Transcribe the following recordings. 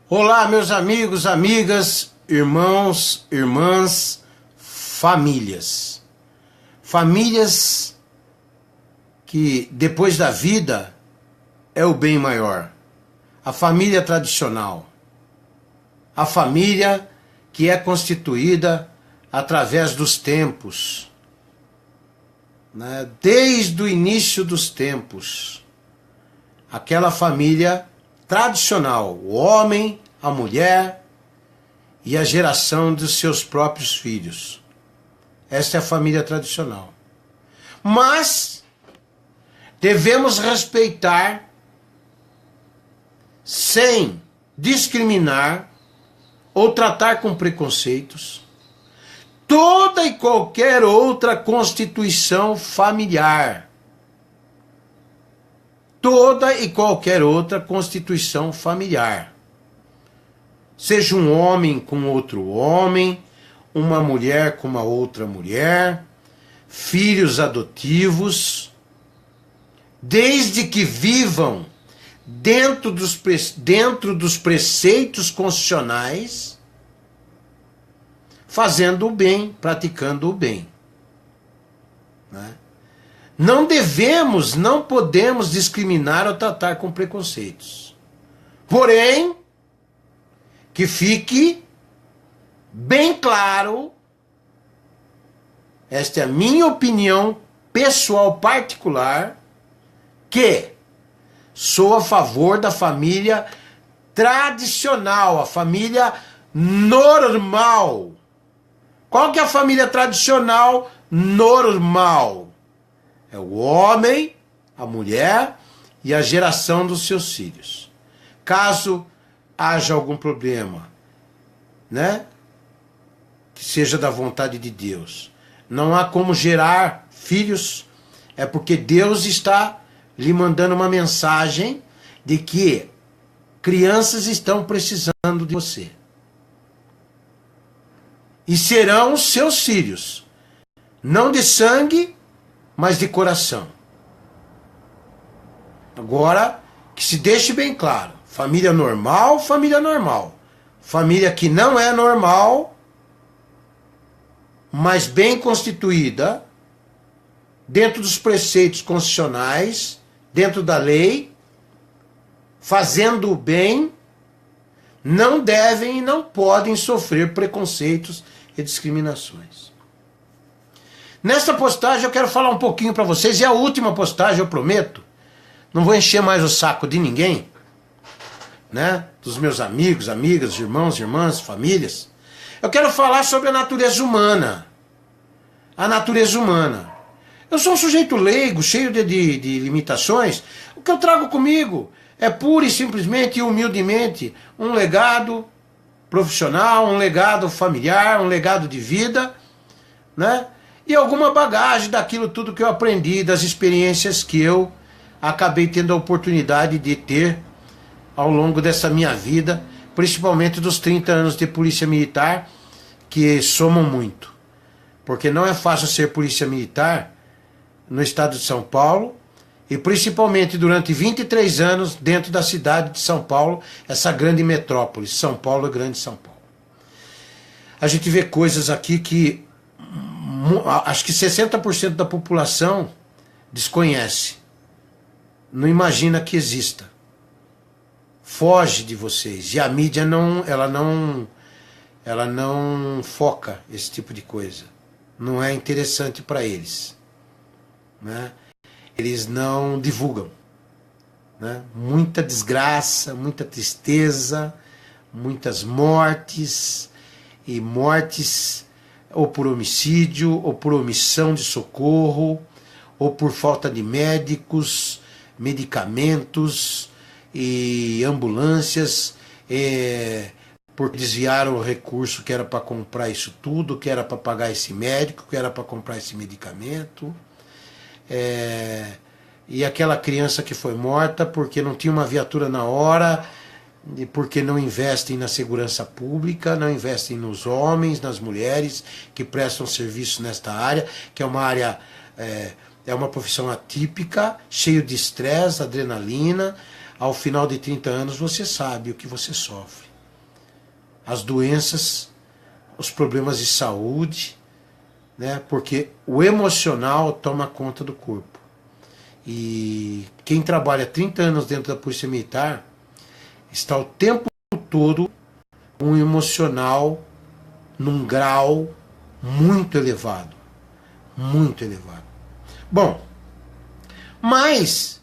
Olá, meus amigos, amigas, irmãos, irmãs, famílias. Famílias que depois da vida é o bem maior. A família tradicional. A família que é constituída através dos tempos. Desde o início dos tempos. Aquela família tradicional, o homem, a mulher e a geração dos seus próprios filhos. Esta é a família tradicional. Mas devemos respeitar, sem discriminar ou tratar com preconceitos, toda e qualquer outra constituição familiar. Toda e qualquer outra constituição familiar. Seja um homem com outro homem, uma mulher com uma outra mulher, filhos adotivos, desde que vivam dentro dos preceitos constitucionais, fazendo o bem, praticando o bem. Não podemos discriminar ou tratar com preconceitos. Porém, que fique bem claro, esta é a minha opinião pessoal particular, que sou a favor da família tradicional, a família normal. Qual que é a família tradicional normal? É o homem, a mulher e a geração dos seus filhos. Caso haja algum problema, que seja da vontade de Deus, não há como gerar filhos, é porque Deus está lhe mandando uma mensagem de que crianças estão precisando de você. E serão seus filhos, não de sangue, mas de coração. Agora, que se deixe bem claro, família normal, família normal. Família que não é normal, mas bem constituída, dentro dos preceitos constitucionais, dentro da lei, fazendo o bem, não devem e não podem sofrer preconceitos e discriminações. Nesta postagem eu quero falar um pouquinho para vocês, e a última postagem eu prometo, não vou encher mais o saco de ninguém, dos meus amigos, amigas, irmãos, irmãs, famílias. Eu quero falar sobre a natureza humana. A natureza humana. Eu sou um sujeito leigo, cheio de limitações. O que eu trago comigo é pura e simplesmente e humildemente um legado profissional, um legado familiar, um legado de vida, e alguma bagagem daquilo tudo que eu aprendi, das experiências que eu acabei tendo a oportunidade de ter ao longo dessa minha vida, principalmente dos 30 anos de polícia militar, que somam muito. Porque não é fácil ser polícia militar no estado de São Paulo, e principalmente durante 23 anos dentro da cidade de São Paulo, essa grande metrópole, São Paulo, grande São Paulo. A gente vê coisas aqui que acho que 60% da população desconhece, não imagina que exista, foge de vocês, e a mídia ela não foca esse tipo de coisa, não é interessante para eles, eles não divulgam, muita desgraça, muita tristeza, muitas mortes, e mortes ou por homicídio, ou por omissão de socorro, ou por falta de médicos, medicamentos e ambulâncias, por desviar o recurso que era para comprar isso tudo, que era para pagar esse médico, que era para comprar esse medicamento. E aquela criança que foi morta porque não tinha uma viatura na hora, e porque não investem na segurança pública, não investem nos homens, nas mulheres que prestam serviço nesta área, que é uma área, é uma profissão atípica, cheio de estresse, adrenalina. Ao final de 30 anos você sabe o que você sofre. as doenças, os problemas de saúde, né? Porque o emocional toma conta do corpo. E quem trabalha 30 anos dentro da Polícia Militar está o tempo todo com um emocional num grau muito elevado. Muito elevado. Bom, mas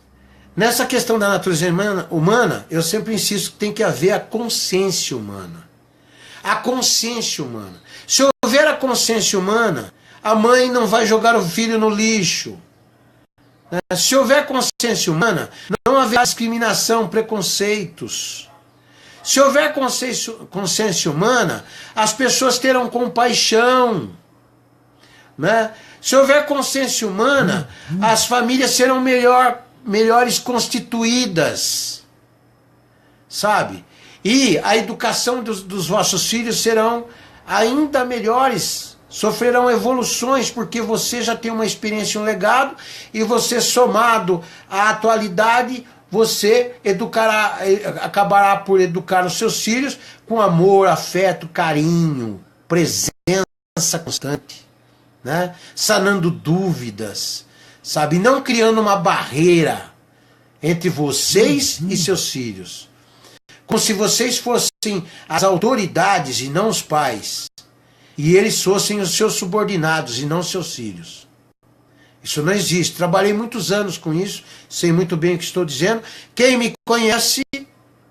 nessa questão da natureza humana, eu sempre insisto que tem que haver a consciência humana. A consciência humana. Se houver a consciência humana, a mãe não vai jogar o filho no lixo. Se houver consciência humana, não haverá discriminação, preconceitos. Se houver consciência humana, as pessoas terão compaixão. Né? Se houver consciência humana, as famílias serão melhores constituídas. Sabe? E a educação dos vossos filhos serão ainda melhores. Sofrerão evoluções, porque você já tem uma experiência, um legado, e você, somado à atualidade, você acabará por educar os seus filhos com amor, afeto, carinho, presença constante, né? Sanando dúvidas, sabe? Não criando uma barreira entre vocês e seus filhos. Como se vocês fossem as autoridades e não os pais. E eles fossem os seus subordinados e não seus filhos. Isso não existe. Trabalhei muitos anos com isso, sei muito bem o que estou dizendo. Quem me conhece de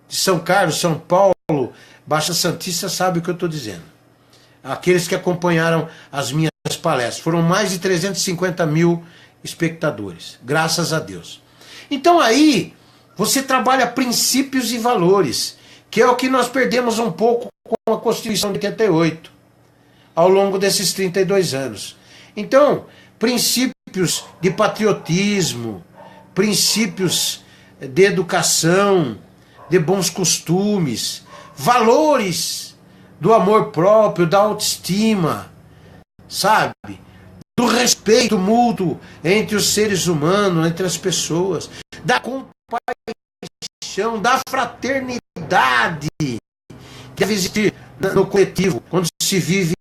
São Carlos, São Paulo, Baixa Santista, sabe o que eu estou dizendo. Aqueles que acompanharam as minhas palestras. Foram mais de 350 mil espectadores. Graças a Deus. Então aí, você trabalha princípios e valores, que é o que nós perdemos um pouco com a Constituição de 88. Ao longo desses 32 anos. Então, princípios de patriotismo, princípios de educação, de bons costumes, valores do amor próprio, da autoestima, sabe? Do respeito mútuo entre os seres humanos, entre as pessoas, da compaixão, da fraternidade que deve existir no coletivo, quando se vive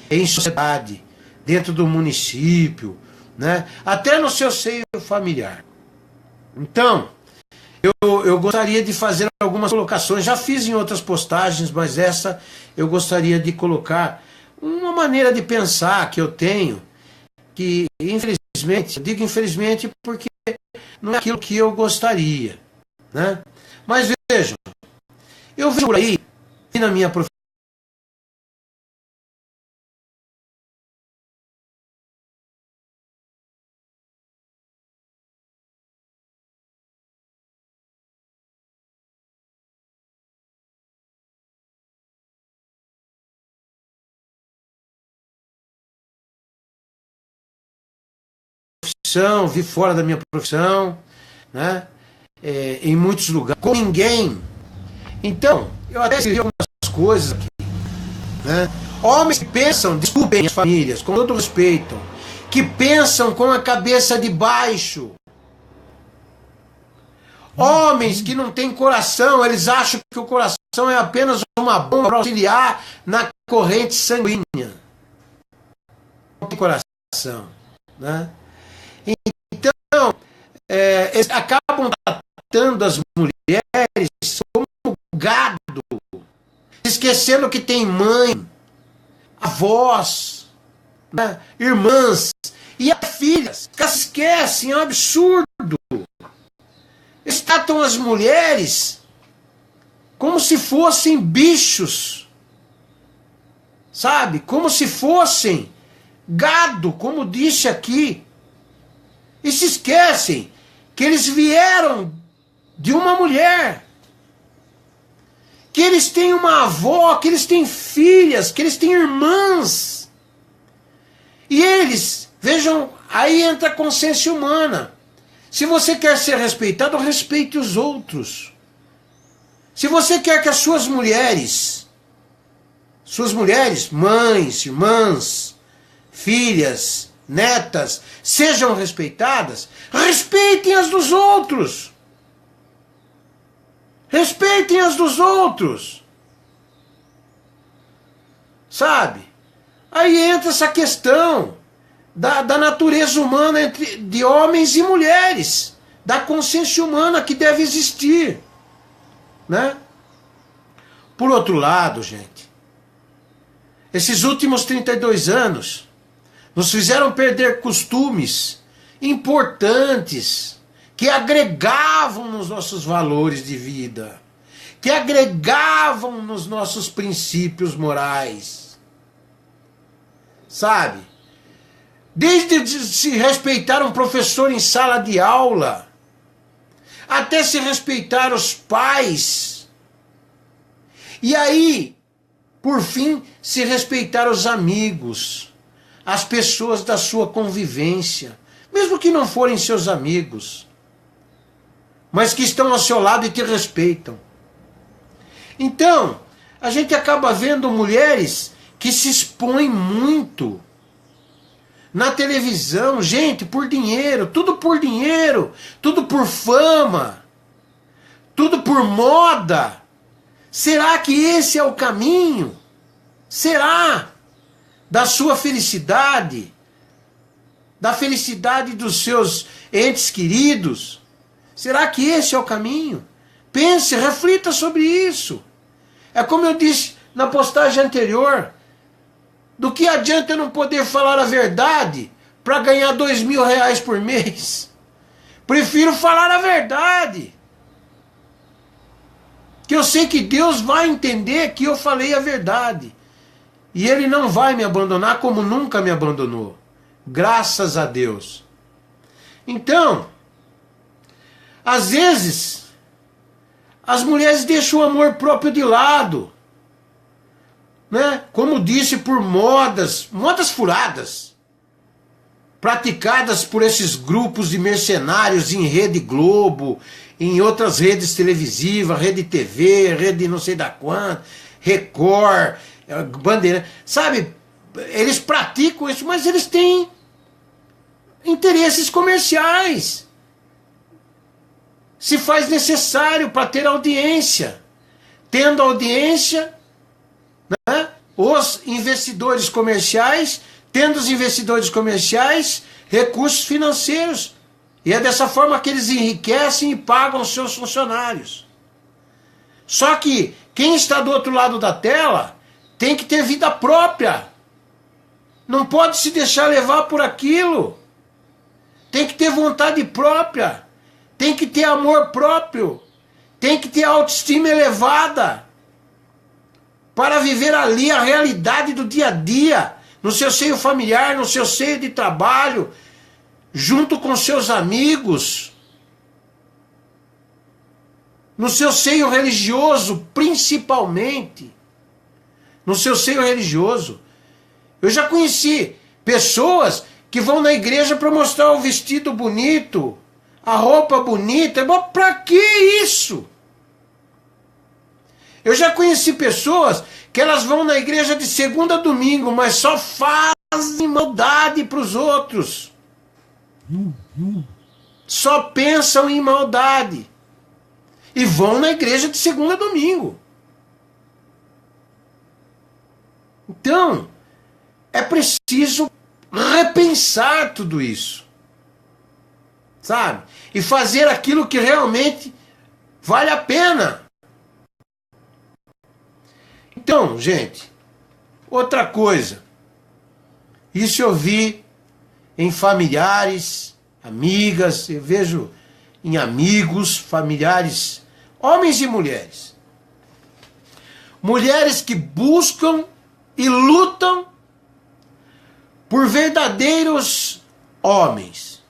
em sociedade, dentro do município, né? Até no seu seio familiar. Então, eu gostaria de fazer algumas colocações, já fiz em outras postagens, mas essa eu gostaria de colocar uma maneira de pensar que eu tenho, que infelizmente, eu digo infelizmente porque não é aquilo que eu gostaria, né? Mas vejam, eu vejo por aí, na minha profissão, vi fora da minha profissão, né? Em muitos lugares, com ninguém. Então, eu até escrevi algumas coisas aqui, né? Homens que pensam, desculpem as famílias, com todo respeito, que pensam com a cabeça de baixo. Homens que não têm coração, eles acham que o coração é apenas uma bomba para auxiliar na corrente sanguínea. Não tem coração, né? Então, eles acabam tratando as mulheres como gado, esquecendo que tem mãe, avós, né, irmãs e filhas. Que se esquecem, é um absurdo. Eles tratam as mulheres como se fossem bichos, sabe? Como se fossem gado, como disse aqui. E se esquecem que eles vieram de uma mulher, que eles têm uma avó, que eles têm filhas, que eles têm irmãs. E eles, vejam, aí entra a consciência humana. Se você quer ser respeitado, respeite os outros. Se você quer que as suas mulheres, mães, irmãs, filhas, netas, sejam respeitadas, respeitem as dos outros. Respeitem as dos outros. sabe? Aí entra essa questão da natureza humana de homens e mulheres, da consciência humana que deve existir, né? Por outro lado, gente, esses últimos 32 anos nos fizeram perder costumes importantes que agregavam nos nossos valores de vida, que agregavam nos nossos princípios morais, sabe? Desde se respeitar um professor em sala de aula, até se respeitar os pais, e aí, por fim, se respeitar os amigos, as pessoas da sua convivência, mesmo que não forem seus amigos, mas que estão ao seu lado e te respeitam. Então, a gente acaba vendo mulheres que se expõem muito na televisão, gente, por dinheiro, tudo por fama, tudo por moda. Será que esse é o caminho? Será? Da sua felicidade? Da felicidade dos seus entes queridos? Será que esse é o caminho? Pense, reflita sobre isso. É como eu disse na postagem anterior. Do que adianta eu não poder falar a verdade para ganhar R$2.000 por mês? Prefiro falar a verdade. Que eu sei que Deus vai entender que eu falei a verdade. E Ele não vai me abandonar como nunca me abandonou. Graças a Deus. Então, às vezes, as mulheres deixam o amor próprio de lado, né? Como disse, por modas furadas, praticadas por esses grupos de mercenários em Rede Globo, em outras redes televisivas, Rede TV, Rede não sei da quanta, Record, Bandeira, sabe? Eles praticam isso, mas eles têm interesses comerciais. Se faz necessário para ter audiência. Tendo audiência, né, os investidores comerciais, tendo os investidores comerciais, recursos financeiros. E é dessa forma que eles enriquecem e pagam os seus funcionários. Só que quem está do outro lado da tela tem que ter vida própria. Não pode se deixar levar por aquilo. Tem que ter vontade própria. Tem que ter amor próprio. Tem que ter autoestima elevada. Para viver ali a realidade do dia a dia. No seu seio familiar, no seu seio de trabalho. Junto com seus amigos. No seu seio religioso, principalmente. No seu seio religioso. Eu já conheci pessoas que vão na igreja para mostrar o vestido bonito, a roupa bonita. Mas para que isso? Eu já conheci pessoas que elas vão na igreja de segunda a domingo, mas só fazem maldade para os outros. Só pensam em maldade. E vão na igreja de segunda a domingo. Então, é preciso repensar tudo isso. Sabe? E fazer aquilo que realmente vale a pena. Então, gente, outra coisa. Isso eu vi em familiares, amigas, eu vejo em amigos, familiares, homens e mulheres. Mulheres que buscam e lutam por verdadeiros homens.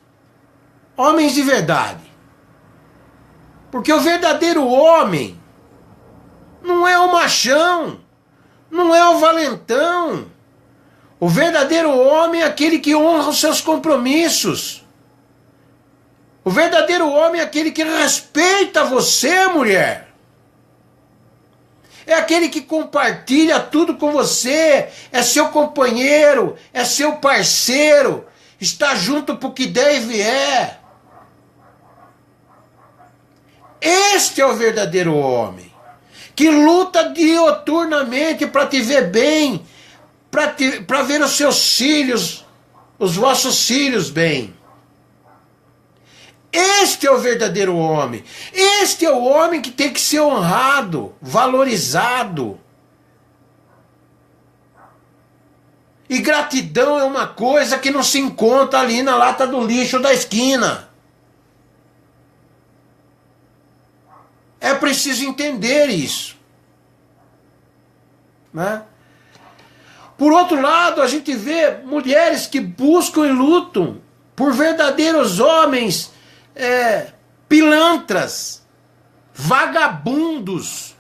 Homens de verdade. Porque o verdadeiro homem não é o machão, não é o valentão. O verdadeiro homem é aquele que honra os seus compromissos. O verdadeiro homem é aquele que respeita você, mulher. É aquele que compartilha tudo com você, é seu companheiro, é seu parceiro, está junto pro que der e vier. Este é o verdadeiro homem, que luta dioturnamente para te ver bem, para ver os seus filhos, os vossos filhos bem. Este é o verdadeiro homem. Este é o homem que tem que ser honrado, valorizado. E gratidão é uma coisa que não se encontra ali na lata do lixo da esquina. É preciso entender isso. Né? Por outro lado, a gente vê mulheres que buscam e lutam por verdadeiros homens pilantras, vagabundos,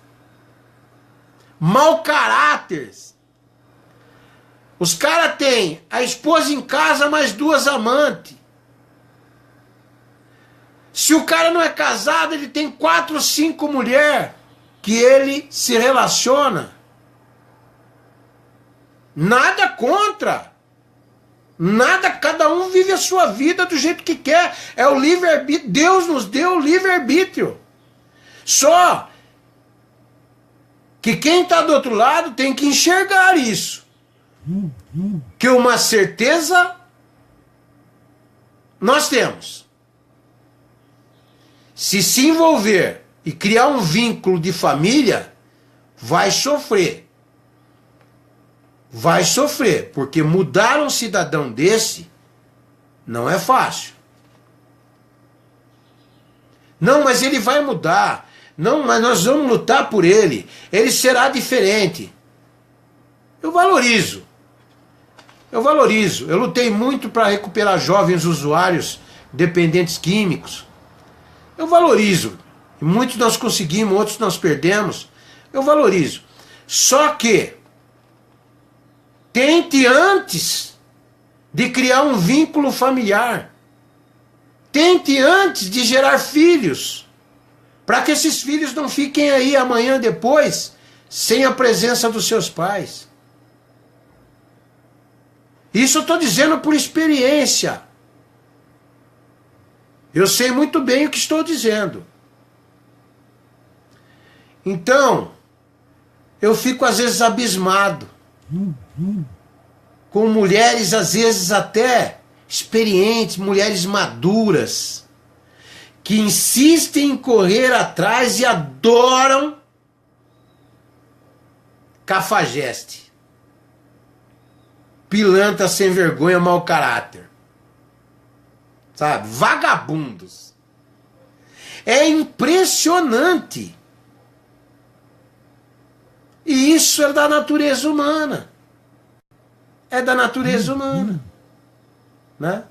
mau caráteres. Os caras têm a esposa em casa mais 2 amantes. Se o cara não é casado, ele tem 4 ou 5 mulheres que ele se relaciona. Nada contra. Nada, cada um vive a sua vida do jeito que quer. É o livre-arbítrio. Deus nos deu o livre-arbítrio. Só que quem está do outro lado tem que enxergar isso. Que uma certeza nós temos. Se envolver e criar um vínculo de família, vai sofrer. Vai sofrer, porque mudar um cidadão desse não é fácil. Não, mas ele vai mudar. Não, mas nós vamos lutar por ele. Ele será diferente. Eu valorizo. Eu lutei muito para recuperar jovens usuários dependentes químicos. Eu valorizo. Muitos nós conseguimos, outros nós perdemos. Eu valorizo. Só que tente antes de criar um vínculo familiar. Tente antes de gerar filhos. Para que esses filhos não fiquem aí amanhã depois sem a presença dos seus pais. Isso eu estou dizendo por experiência. Eu sei muito bem o que estou dizendo. Então, eu fico às vezes abismado com mulheres às vezes até experientes, mulheres maduras, que insistem em correr atrás e adoram cafajeste. Pilantra sem vergonha, mau caráter. Sabe? Vagabundos. É impressionante. E isso é da natureza humana. É da natureza humana. Né?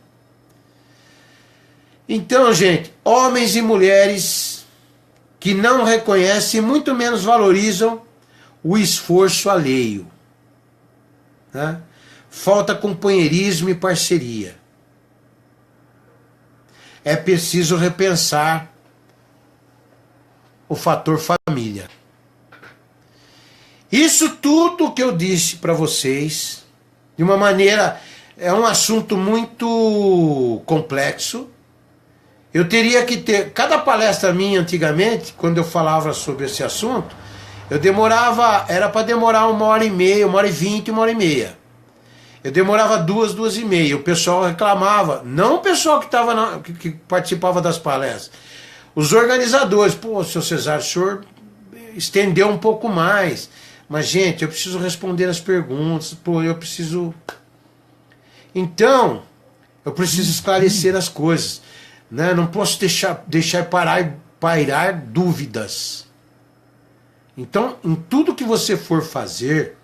Então, gente, homens e mulheres que não reconhecem, muito menos valorizam o esforço alheio. Né? Falta companheirismo e parceria. É preciso repensar o fator família. Isso tudo que eu disse para vocês, de uma maneira, é um assunto muito complexo. Eu teria que ter, cada palestra minha antigamente, quando eu falava sobre esse assunto, eu demorava, era para demorar 1h30, 1h20, 1h30. Eu demorava 2, 2h30. O pessoal reclamava. Não o pessoal que participava das palestras. Os organizadores. Pô, seu Cesário, o senhor estendeu um pouco mais. Mas, gente, eu preciso responder as perguntas. Pô, eu preciso... Então, eu preciso esclarecer as coisas. Né? Não posso deixar pairar dúvidas. Então, em tudo que você for fazer...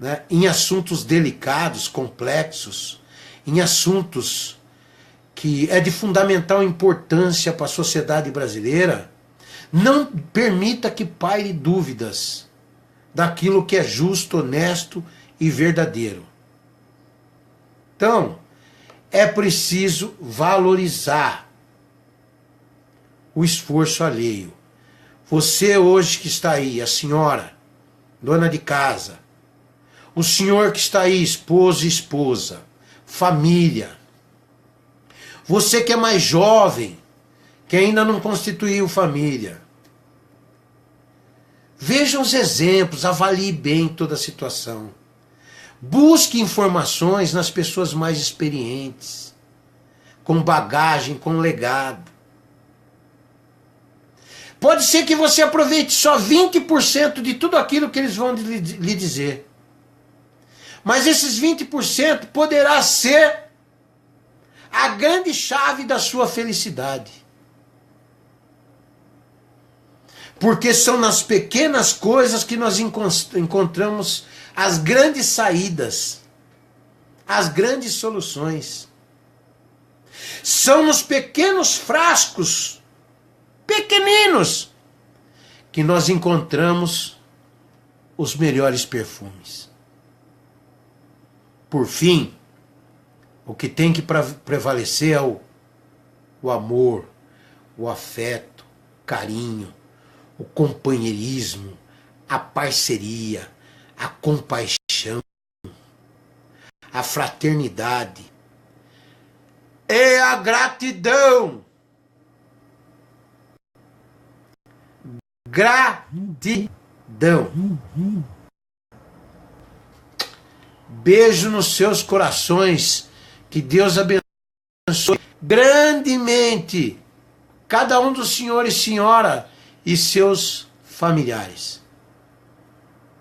Né, em assuntos delicados, complexos, em assuntos que é de fundamental importância para a sociedade brasileira, não permita que paire dúvidas daquilo que é justo, honesto e verdadeiro. Então, é preciso valorizar o esforço alheio. Você hoje que está aí, a senhora, dona de casa, o senhor que está aí, esposo e esposa, família. Você que é mais jovem, que ainda não constituiu família. Veja os exemplos, avalie bem toda a situação. Busque informações nas pessoas mais experientes, com bagagem, com legado. Pode ser que você aproveite só 20% de tudo aquilo que eles vão lhe dizer. Mas esses 20% poderá ser a grande chave da sua felicidade. Porque são nas pequenas coisas que nós encontramos as grandes saídas, as grandes soluções. São nos pequenos frascos, pequeninos, que nós encontramos os melhores perfumes. Por fim, o que tem que prevalecer é o amor, o afeto, o carinho, o companheirismo, a parceria, a compaixão, a fraternidade e a gratidão. Gratidão. Beijo nos seus corações. Que Deus abençoe grandemente cada um dos senhores e senhora e seus familiares.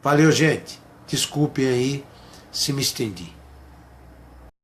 Valeu, gente. Desculpem aí se me estendi.